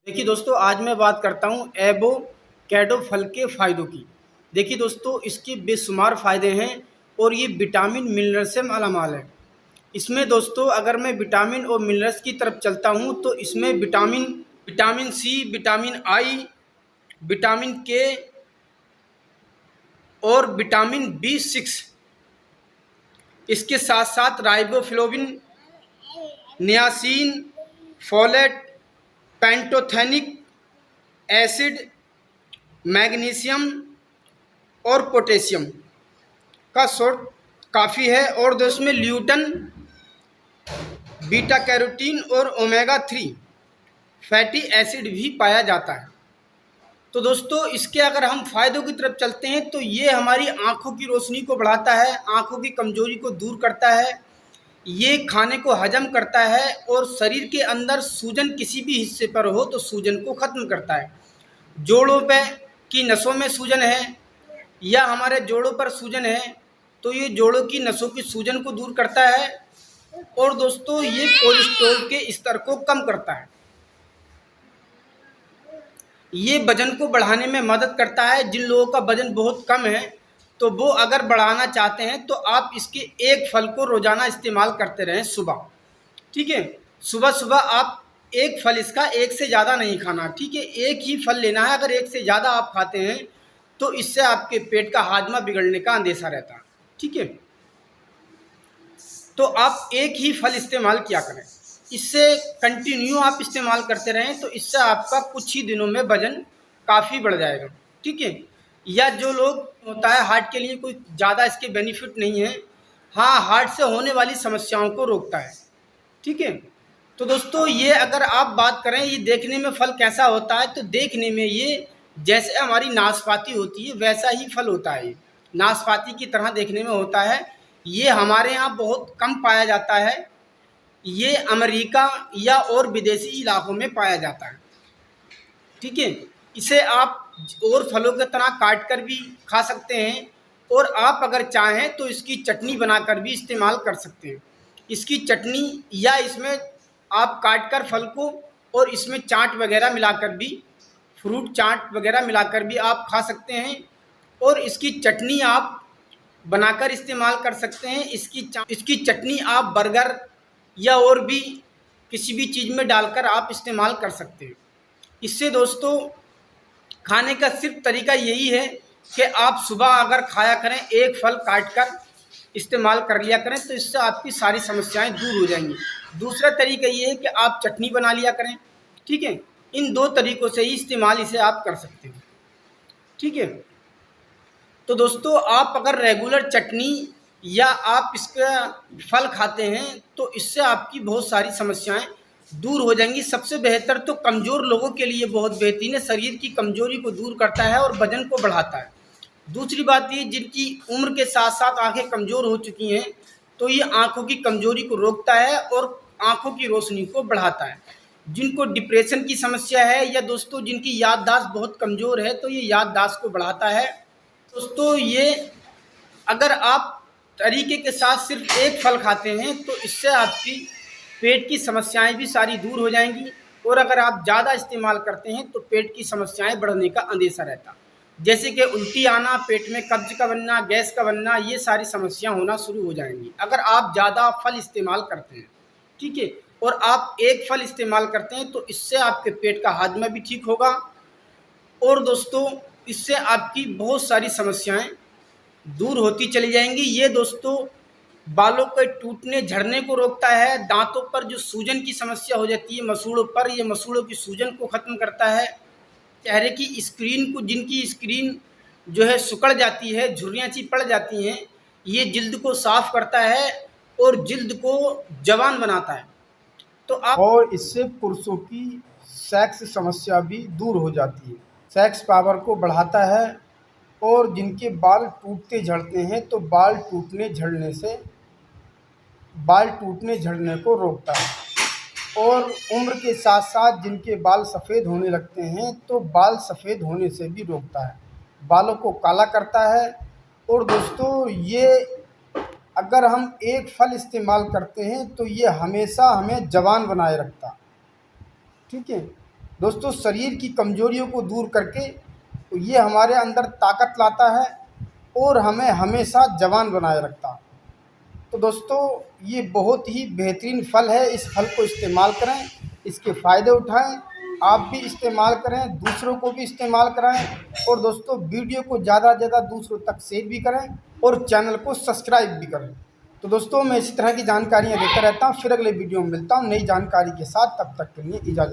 देखिए दोस्तों, आज मैं बात करता हूँ एवोकैडो फल के फ़ायदों की। देखिए दोस्तों, इसके बेशुमार फ़ायदे हैं और ये विटामिन मिनरल से मालामाल है। इसमें दोस्तों अगर मैं विटामिन और मिनरल्स की तरफ चलता हूँ तो इसमें विटामिन विटामिन सी, विटामिन आई, विटामिन के और विटामिन बी 6, इसके साथ साथ riboflavin, niacin, folate, pantothenic acid, magnesium और पोटेशियम का सोर्स काफ़ी है। और दोस्तों में ल्यूटन, बीटा कैरोटीन और ओमेगा 3 फैटी एसिड भी पाया जाता है। तो दोस्तों इसके अगर हम फायदों की तरफ चलते हैं तो ये हमारी आंखों की रोशनी को बढ़ाता है, आंखों की कमजोरी को दूर करता है, ये खाने को हजम करता है और शरीर के अंदर सूजन किसी भी हिस्से पर हो तो सूजन को ख़त्म करता है। जोड़ों पे की नसों में सूजन है या हमारे जोड़ों पर सूजन है तो ये जोड़ों की नसों की सूजन को दूर करता है। और दोस्तों ये कोलेस्ट्रॉल के स्तर को कम करता है, ये वजन को बढ़ाने में मदद करता है। जिन लोगों का वजन बहुत कम है तो वो अगर बढ़ाना चाहते हैं तो आप इसके एक फल को रोज़ाना इस्तेमाल करते रहें सुबह। ठीक है, सुबह सुबह आप एक फल इसका, एक से ज़्यादा नहीं खाना। ठीक है, एक ही फल लेना है। अगर एक से ज़्यादा आप खाते हैं तो इससे आपके पेट का हाजमा बिगड़ने का अंदेशा रहता है। ठीक है, तो आप एक ही फल इस्तेमाल किया करें, इससे कंटिन्यू आप इस्तेमाल करते रहें तो इससे आपका कुछ ही दिनों में वजन काफ़ी बढ़ जाएगा। ठीक है, या जो लोग होता है हार्ट के लिए कोई ज़्यादा इसके बेनिफिट नहीं है, हाँ हार्ट से होने वाली समस्याओं को रोकता है। ठीक है, तो दोस्तों ये अगर आप बात करें ये देखने में फल कैसा होता है तो देखने में ये जैसे हमारी नाशपाती होती है वैसा ही फल होता है। ये नाशपाती की तरह देखने में होता है। ये हमारे यहाँ बहुत कम पाया जाता है, ये अमेरिका या और विदेशी इलाकों में पाया जाता है। ठीक है, इसे आप और फलों के तरह काट कर भी खा सकते हैं और आप अगर चाहें तो इसकी चटनी बनाकर भी इस्तेमाल कर सकते हैं। इसकी चटनी या इसमें आप काट कर फल को और इसमें चाट वगैरह मिलाकर भी, फ्रूट चाट वगैरह मिलाकर भी आप खा सकते हैं और इसकी चटनी आप बनाकर इस्तेमाल कर सकते हैं। इसकी चटनी आप बर्गर या और भी किसी भी चीज़ में डालकर आप इस्तेमाल कर सकते हैं। इससे दोस्तों खाने का सिर्फ तरीका यही है कि आप सुबह अगर खाया करें, एक फल काट कर इस्तेमाल कर लिया करें तो इससे आपकी सारी समस्याएं दूर हो जाएंगी। दूसरा तरीका ये है कि आप चटनी बना लिया करें। ठीक है, इन दो तरीक़ों से ही इस्तेमाल इसे आप कर सकते हैं। ठीक है, तो दोस्तों आप अगर रेगुलर चटनी या आप इसका फल खाते हैं तो इससे आपकी बहुत सारी समस्याएं दूर हो जाएंगी। सबसे बेहतर तो कमज़ोर लोगों के लिए बहुत बेहतरीन है, शरीर की कमज़ोरी को दूर करता है और वजन को बढ़ाता है। दूसरी बात ये, जिनकी उम्र के साथ साथ आंखें कमज़ोर हो चुकी हैं तो ये आंखों की कमज़ोरी को रोकता है और आंखों की रोशनी को बढ़ाता है। जिनको डिप्रेशन की समस्या है या दोस्तों जिनकी याददाश्त बहुत कमज़ोर है तो ये याददाश्त को बढ़ाता है। दोस्तों ये अगर आप तरीके के साथ सिर्फ एक फल खाते हैं तो इससे आपकी पेट की समस्याएं भी सारी दूर हो जाएंगी और अगर आप ज़्यादा इस्तेमाल करते हैं तो पेट की समस्याएं बढ़ने का अंदेशा रहता, जैसे कि उल्टी आना, पेट में कब्ज का बनना, गैस का बनना, ये सारी समस्याएं होना शुरू हो जाएंगी अगर आप ज़्यादा फल इस्तेमाल करते हैं। ठीक है, और आप एक फल इस्तेमाल करते हैं तो इससे आपके पेट का हाजमा भी ठीक होगा और दोस्तों इससे आपकी बहुत सारी समस्याएं दूर होती चली जाएंगी। ये दोस्तों बालों के टूटने झड़ने को रोकता है, दांतों पर जो सूजन की समस्या हो जाती है मसूड़ों पर, ये मसूड़ों की सूजन को ख़त्म करता है। चेहरे की स्क्रीन को, जिनकी स्क्रीन जो है सिकुड़ जाती है, झुर्रियाँ सी पड़ जाती हैं, ये जिल्द को साफ़ करता है और जिल्द को जवान बनाता है। तो आप और इससे पुरुषों की सेक्स समस्या भी दूर हो जाती है, सेक्स पावर को बढ़ाता है। और जिनके बाल टूटते झड़ते हैं तो बाल टूटने झड़ने को रोकता है। और उम्र के साथ साथ जिनके बाल सफ़ेद होने लगते हैं तो बाल सफ़ेद होने से भी रोकता है, बालों को काला करता है। और दोस्तों ये अगर हम एक फल इस्तेमाल करते हैं तो ये हमेशा हमें जवान बनाए रखता। ठीक है, दोस्तों शरीर की कमजोरियों को दूर करके तो ये हमारे अंदर ताकत लाता है और हमें हमेशा जवान बनाए रखता है। तो दोस्तों ये बहुत ही बेहतरीन फल है, इस फल को इस्तेमाल करें, इसके फ़ायदे उठाएं, आप भी इस्तेमाल करें, दूसरों को भी इस्तेमाल कराएं और दोस्तों वीडियो को ज़्यादा से ज़्यादा दूसरों तक शेयर भी करें और चैनल को सब्सक्राइब भी करें। तो दोस्तों मैं इसी तरह की जानकारियाँ देता रहता हूँ, फिर अगले वीडियो में मिलता हूँ नई जानकारी के साथ, तब तक के लिए इजाज़त।